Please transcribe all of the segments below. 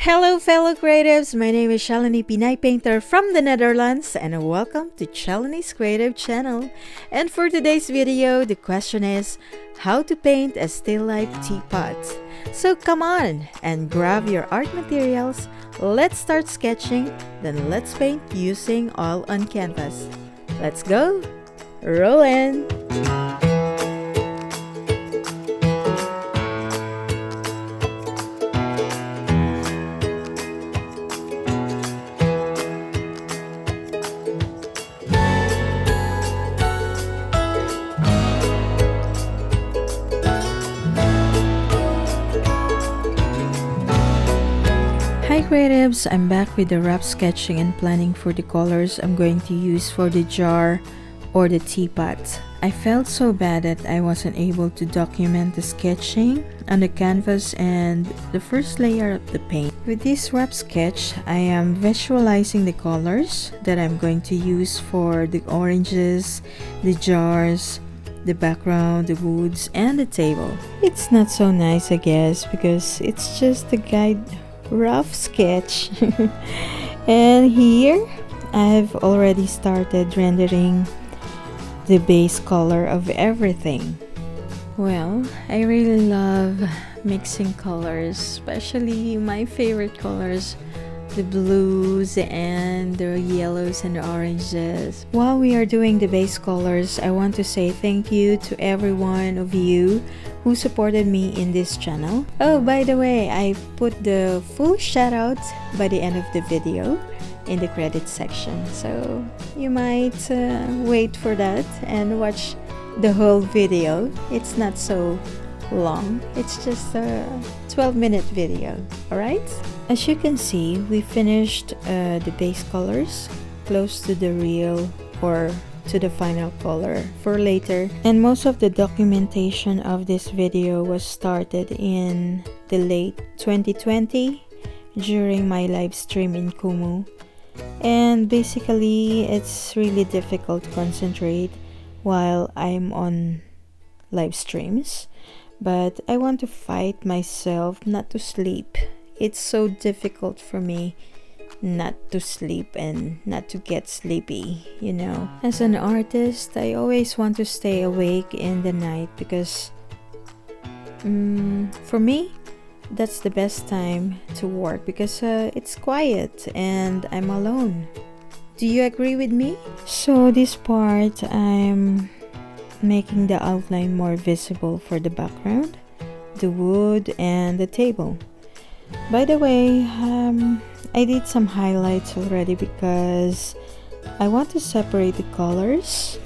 Hello fellow creatives, my name is Chelony, Pinay painter from the Netherlands, and welcome to Chelony's Creative Channel. And for today's video, the question is how to paint a still life teapot. So come on and grab your art materials, let's start sketching, then let's paint using oil on canvas. Let's go! Rollin'! Hi creatives, I'm back with the rough sketching and planning for the colors I'm going to use for the jar or the teapot. I felt so bad that I wasn't able to document the sketching on the canvas and the first layer of the paint. With this rough sketch, I am visualizing the colors that I'm going to use for the oranges, the jars, the background, the woods, and the table. It's not so nice, I guess, because it's just a guide rough sketch. And here I've already started rendering the base color of everything. Well, I really love mixing colors, especially my favorite colors, the blues and the yellows and the oranges. While we are doing the base colors, I want to say thank you to every one of you who supported me in this channel. Oh, by the way, I put the full shout out by the end of the video in the credits section, so you might wait for that and watch the whole video. It's not so long, it's just a 12-minute video. Alright, as you can see, we finished the base colors close to the real or to the final color for later, and most of the documentation of this video was started in the late 2020 during my live stream in Kumu. And basically it's really difficult to concentrate while I'm on live streams, but I want to fight myself not to sleep. It's so difficult for me not to sleep and not to get sleepy, you know. As an artist, I always want to stay awake in the night because for me, that's the best time to work because it's quiet and I'm alone. Do you agree with me? So this part, I'm making the outline more visible for the background, the wood, and the table. By the way, I did some highlights already because I want to separate the colors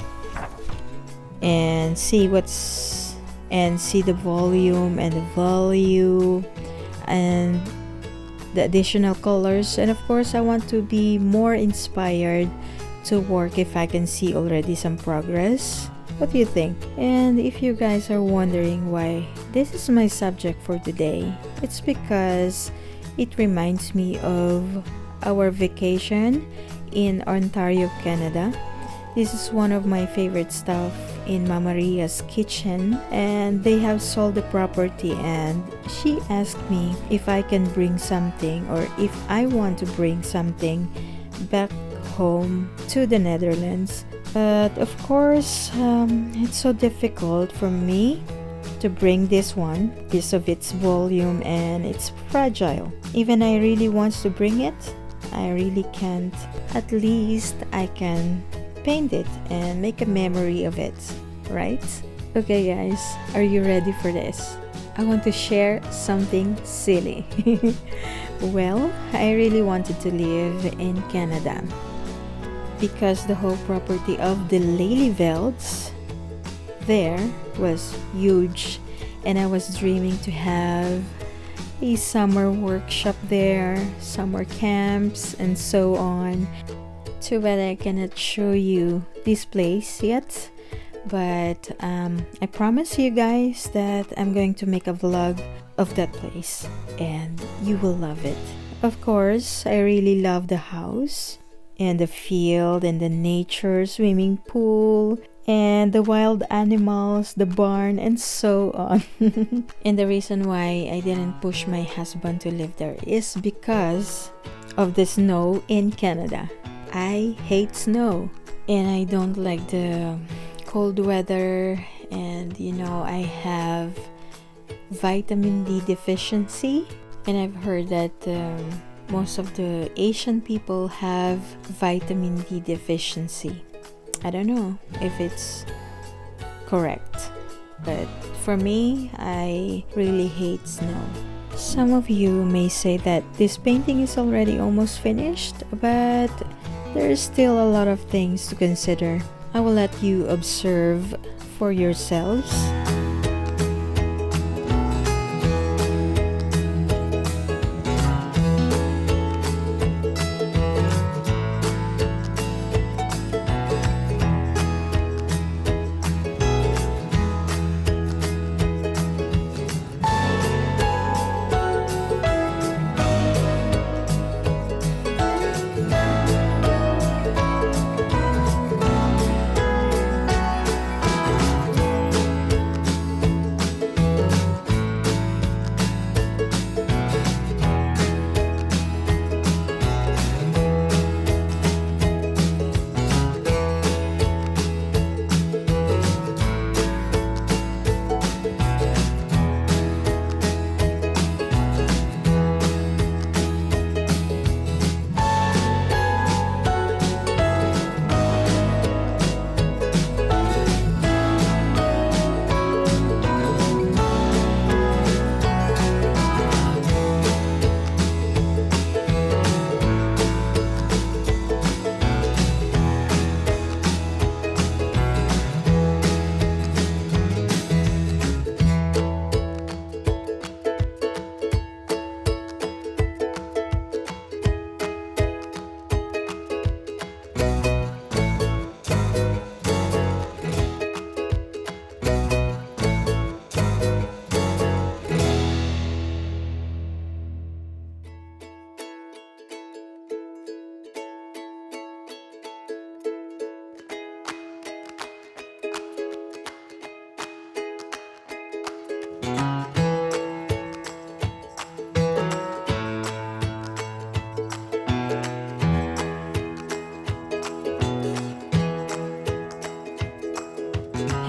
and see the volume and the value and the additional colors, and of course I want to be more inspired to work if I can see already some progress. What do you think? And if you guys are wondering why this is my subject for today, it's because it reminds me of our vacation in Ontario, Canada. This is one of my favorite stuff in Maria's kitchen, and they have sold the property, and she asked me if I can bring something or if I want to bring something back home to the Netherlands. But of course, it's so difficult for me to bring this one because of its volume and it's fragile. Even I really want to bring it, I really can't. At least I can paint it and make a memory of it, right? Okay guys, are you ready for this? I want to share something silly. Well, I really wanted to live in Canada because the whole property of the Lelyvelds there was huge, and I was dreaming to have a summer workshop there, summer camps, and so on. Too bad I cannot show you this place yet, but I promise you guys that I'm going to make a vlog of that place and you will love it. Of course, I really love the house and the field and the nature, swimming pool, and the wild animals, the barn, and so on. And the reason why I didn't push my husband to live there is because of the snow in Canada. I hate snow and I don't like the cold weather, and I have vitamin D deficiency, and I've heard that most of the Asian people have vitamin D deficiency. I don't know if it's correct, but for me, I really hate snow. Some of you may say that this painting is already almost finished, but there's still a lot of things to consider. I will let you observe for yourselves.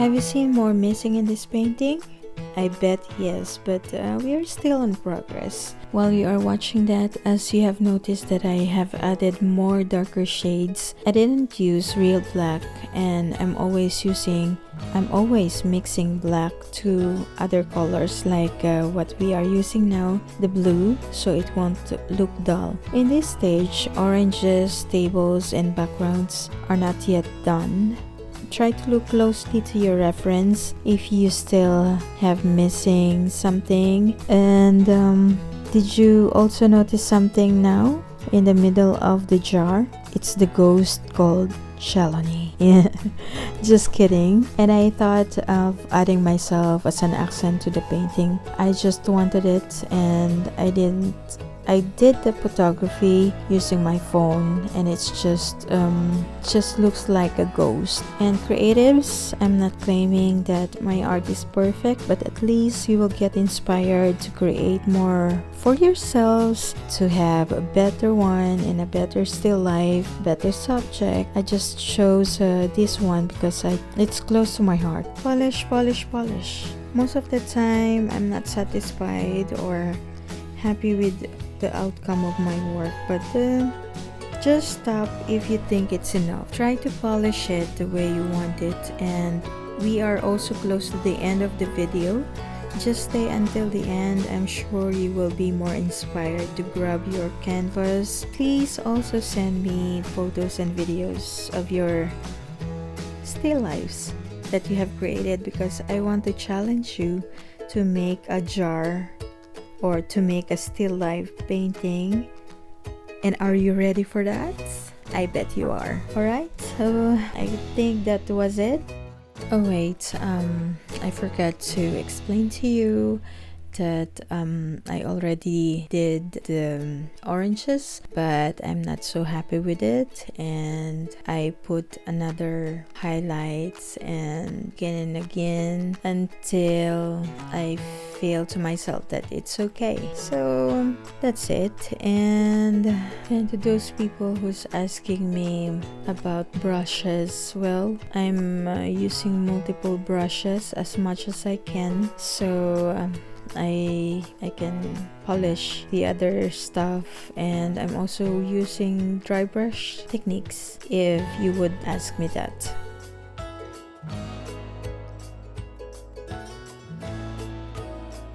Have you seen more missing in this painting? I bet yes, but we are still in progress. While you are watching that, as you have noticed that I have added more darker shades, I didn't use real black, and I'm always mixing black to other colors like what we are using now, the blue, so it won't look dull. In this stage, oranges, tables, and backgrounds are not yet done. Try to look closely to your reference if you still have missing something. And did you also notice something now in the middle of the jar? It's the ghost called Chelony. Yeah, just kidding. And I thought of adding myself as an accent to the painting. I just wanted it, and I did the photography using my phone, and it's just looks like a ghost. And creatives, I'm not claiming that my art is perfect, but at least you will get inspired to create more for yourselves, to have a better one and a better still life, better subject. I just chose this one because it's close to my heart. Polish, polish, polish. Most of the time, I'm not satisfied or happy with the outcome of my work, but just stop if you think it's enough. Try to polish it the way you want it, and we are also close to the end of the video. Just stay until the end. I'm sure you will be more inspired to grab your canvas. Please also send me photos and videos of your still lifes that you have created, because I want to challenge you to make a jar or to make a still life painting. And are you ready for that? I bet you are. Alright, so I think that was it. Oh wait, I forgot to explain to you that I already did the oranges, but I'm not so happy with it, and I put another highlights and again and again until I feel to myself that it's okay. So that's it. And to those people who's asking me about brushes, well, I'm using multiple brushes as much as I can, so I can polish the other stuff, and I'm also using dry brush techniques if you would ask me that.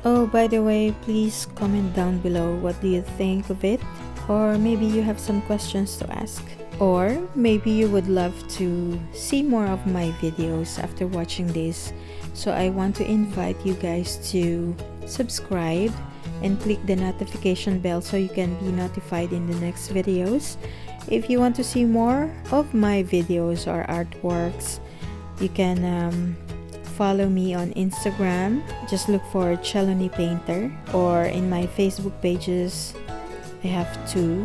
Oh, by the way, please comment down below what do you think of it, or maybe you have some questions to ask, or maybe you would love to see more of my videos after watching this. So I want to invite you guys to subscribe and click the notification bell so you can be notified in the next videos. If you want to see more of my videos or artworks, you can follow me on Instagram. Just look for Chelony Painter, or in my Facebook pages I have two.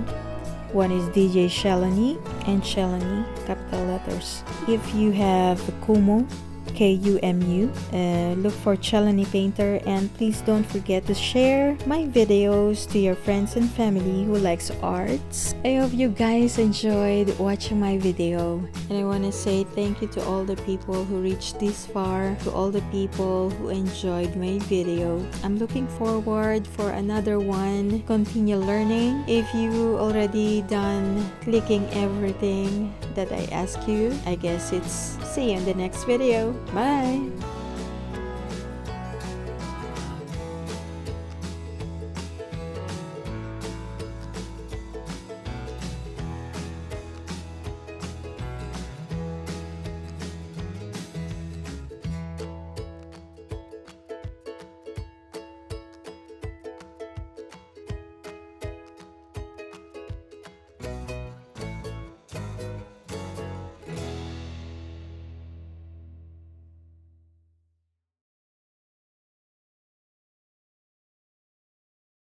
One is DJ Chelony and Chelony, capital letters. If you have Kumu, Kumu, look for Chelony Painter, and please don't forget to share my videos to your friends and family who likes arts. I hope you guys enjoyed watching my video, and I want to say thank you to all the people who reached this far, to all the people who enjoyed my video. I'm looking forward for another one. Continue learning. If you already done clicking everything that I ask you, I guess it's see you in the next video. Bye!